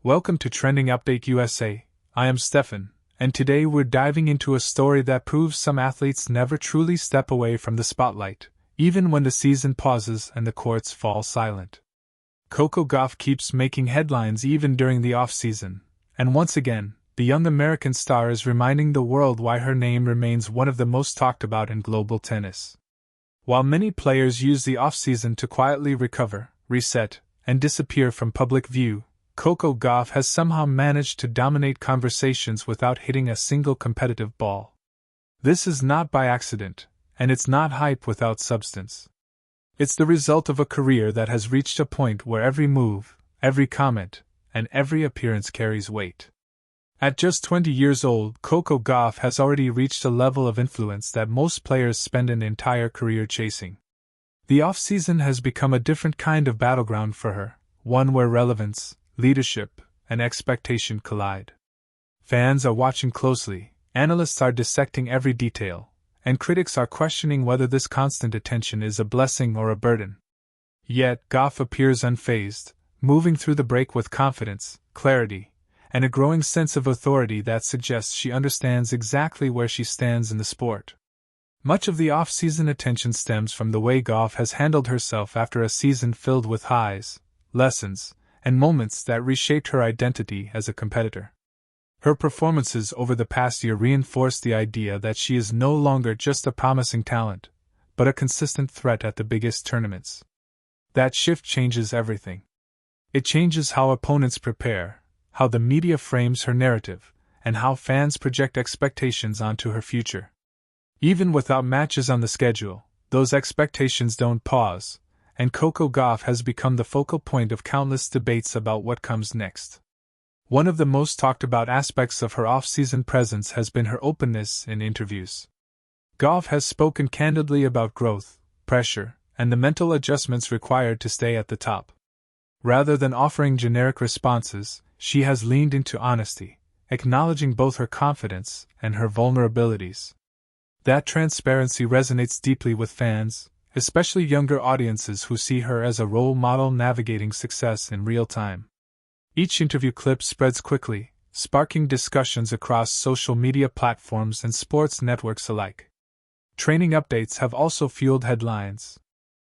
Welcome to Trending Update USA. I am Steffan, and today we're diving into a story that proves some athletes never truly step away from the spotlight, even when the season pauses and the courts fall silent. Coco Gauff keeps making headlines even during the off-season, and once again, the young American star is reminding the world why her name remains one of the most talked about in global tennis. While many players use the off-season to quietly recover, reset, and disappear from public view, Coco Gauff has somehow managed to dominate conversations without hitting a single competitive ball. This is not by accident, and it's not hype without substance. It's the result of a career that has reached a point where every move, every comment, and every appearance carries weight. At just 20 years old, Coco Gauff has already reached a level of influence that most players spend an entire career chasing. The off-season has become a different kind of battleground for her, one where relevance, leadership, and expectation collide. Fans are watching closely, analysts are dissecting every detail, and critics are questioning whether this constant attention is a blessing or a burden. Yet, Gauff appears unfazed, moving through the break with confidence, clarity, and a growing sense of authority that suggests she understands exactly where she stands in the sport. Much of the off-season attention stems from the way Gauff has handled herself after a season filled with highs, lessons, and moments that reshaped her identity as a competitor. Her performances over the past year reinforce the idea that she is no longer just a promising talent, but a consistent threat at the biggest tournaments. That shift changes everything. It changes how opponents prepare, how the media frames her narrative, and how fans project expectations onto her future. Even without matches on the schedule, those expectations don't pause, and Coco Gauff has become the focal point of countless debates about what comes next. One of the most talked about aspects of her off-season presence has been her openness in interviews. Gauff has spoken candidly about growth, pressure, and the mental adjustments required to stay at the top. Rather than offering generic responses, she has leaned into honesty, acknowledging both her confidence and her vulnerabilities. That transparency resonates deeply with fans, especially younger audiences who see her as a role model navigating success in real time. Each interview clip spreads quickly, sparking discussions across social media platforms and sports networks alike. Training updates have also fueled headlines.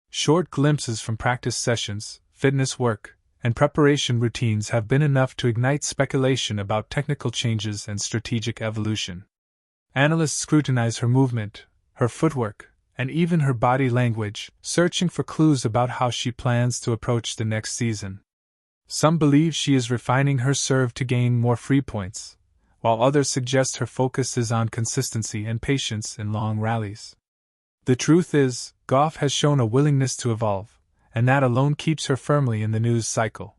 Short glimpses from practice sessions, fitness work, and preparation routines have been enough to ignite speculation about technical changes and strategic evolution. Analysts scrutinize her movement, her footwork, and even her body language, searching for clues about how she plans to approach the next season. Some believe she is refining her serve to gain more free points, while others suggest her focus is on consistency and patience in long rallies. The truth is, Gauff has shown a willingness to evolve, and that alone keeps her firmly in the news cycle.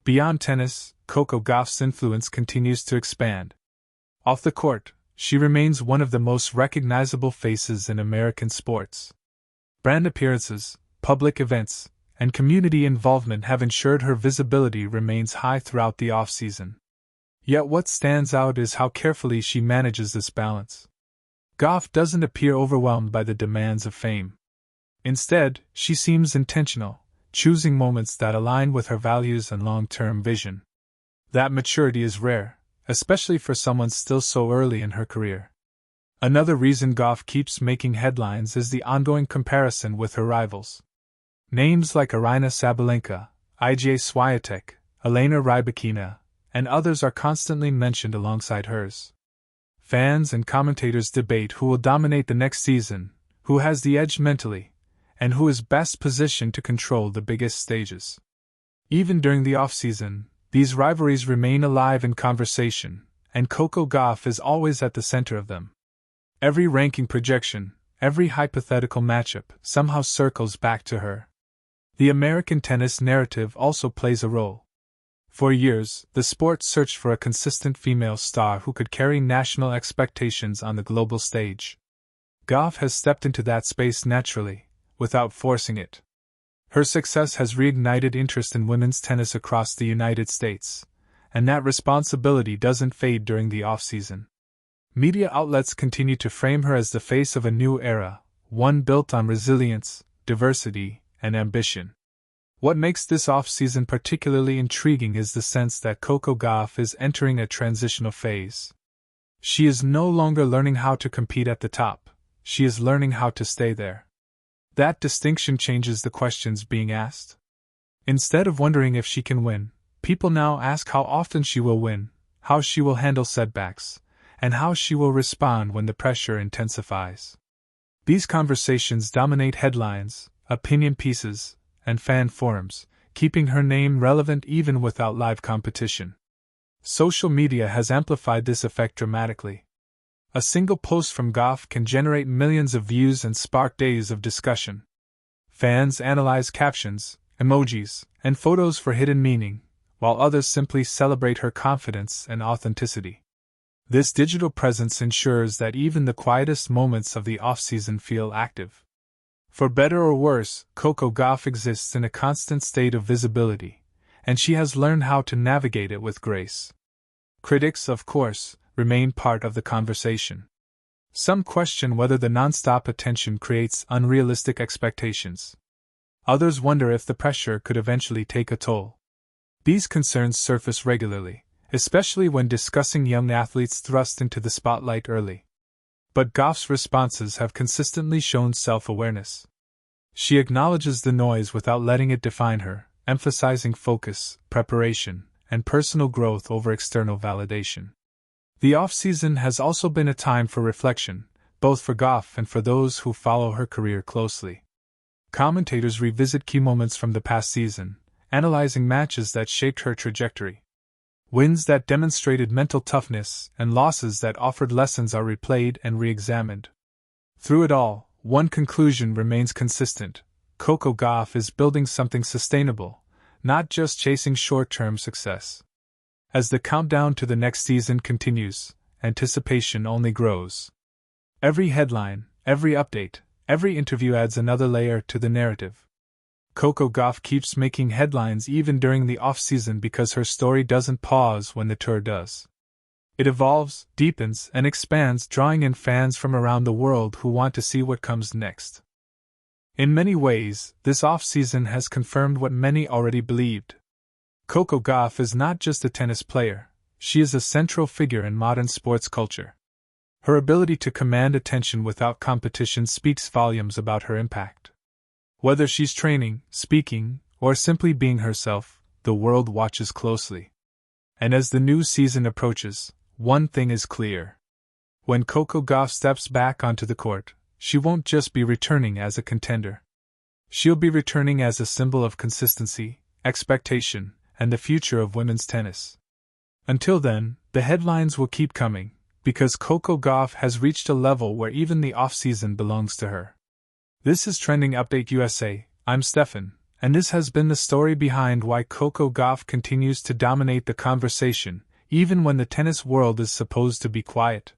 Beyond tennis, Coco Gauff's influence continues to expand. Off the court, she remains one of the most recognizable faces in American sports. Brand appearances, public events, and community involvement have ensured her visibility remains high throughout the off-season. Yet what stands out is how carefully she manages this balance. Gauff doesn't appear overwhelmed by the demands of fame. Instead, she seems intentional, choosing moments that align with her values and long-term vision. That maturity is rare, especially for someone still so early in her career. Another reason Gauff keeps making headlines is the ongoing comparison with her rivals. Names like Aryna Sabalenka, Iga Swiatek, Elena Rybakina, and others are constantly mentioned alongside hers. Fans and commentators debate who will dominate the next season, who has the edge mentally, and who is best positioned to control the biggest stages. Even during the off-season, these rivalries remain alive in conversation, and Coco Gauff is always at the center of them. Every ranking projection, every hypothetical matchup somehow circles back to her. The American tennis narrative also plays a role. For years, the sport searched for a consistent female star who could carry national expectations on the global stage. Gauff has stepped into that space naturally, without forcing it. Her success has reignited interest in women's tennis across the United States, and that responsibility doesn't fade during the off-season. Media outlets continue to frame her as the face of a new era, one built on resilience, diversity, and ambition. What makes this off-season particularly intriguing is the sense that Coco Gauff is entering a transitional phase. She is no longer learning how to compete at the top, she is learning how to stay there. That distinction changes the questions being asked. Instead of wondering if she can win, people now ask how often she will win, how she will handle setbacks, and how she will respond when the pressure intensifies. These conversations dominate headlines, opinion pieces, and fan forums, keeping her name relevant even without live competition. Social media has amplified this effect dramatically. A single post from Gauff can generate millions of views and spark days of discussion. Fans analyze captions, emojis, and photos for hidden meaning, while others simply celebrate her confidence and authenticity. This digital presence ensures that even the quietest moments of the off-season feel active. For better or worse, Coco Gauff exists in a constant state of visibility, and she has learned how to navigate it with grace. Critics, of course, remain part of the conversation. Some question whether the non-stop attention creates unrealistic expectations. Others wonder if the pressure could eventually take a toll. These concerns surface regularly, especially when discussing young athletes thrust into the spotlight early. But Gauff's responses have consistently shown self-awareness. She acknowledges the noise without letting it define her, emphasizing focus, preparation, and personal growth over external validation. The off-season has also been a time for reflection, both for Gauff and for those who follow her career closely. Commentators revisit key moments from the past season, analyzing matches that shaped her trajectory. Wins that demonstrated mental toughness and losses that offered lessons are replayed and re-examined. Through it all, one conclusion remains consistent: Coco Gauff is building something sustainable, not just chasing short-term success. As the countdown to the next season continues, anticipation only grows. Every headline, every update, every interview adds another layer to the narrative. Coco Gauff keeps making headlines even during the off-season because her story doesn't pause when the tour does. It evolves, deepens, and expands, drawing in fans from around the world who want to see what comes next. In many ways, this off-season has confirmed what many already believed. Coco Gauff is not just a tennis player, she is a central figure in modern sports culture. Her ability to command attention without competition speaks volumes about her impact. Whether she's training, speaking, or simply being herself, the world watches closely. And as the new season approaches, one thing is clear. When Coco Gauff steps back onto the court, she won't just be returning as a contender. She'll be returning as a symbol of consistency, expectation, and the future of women's tennis. Until then, the headlines will keep coming, because Coco Gauff has reached a level where even the off-season belongs to her. This is Trending Update USA, I'm Steffan, and this has been the story behind why Coco Gauff continues to dominate the conversation, even when the tennis world is supposed to be quiet.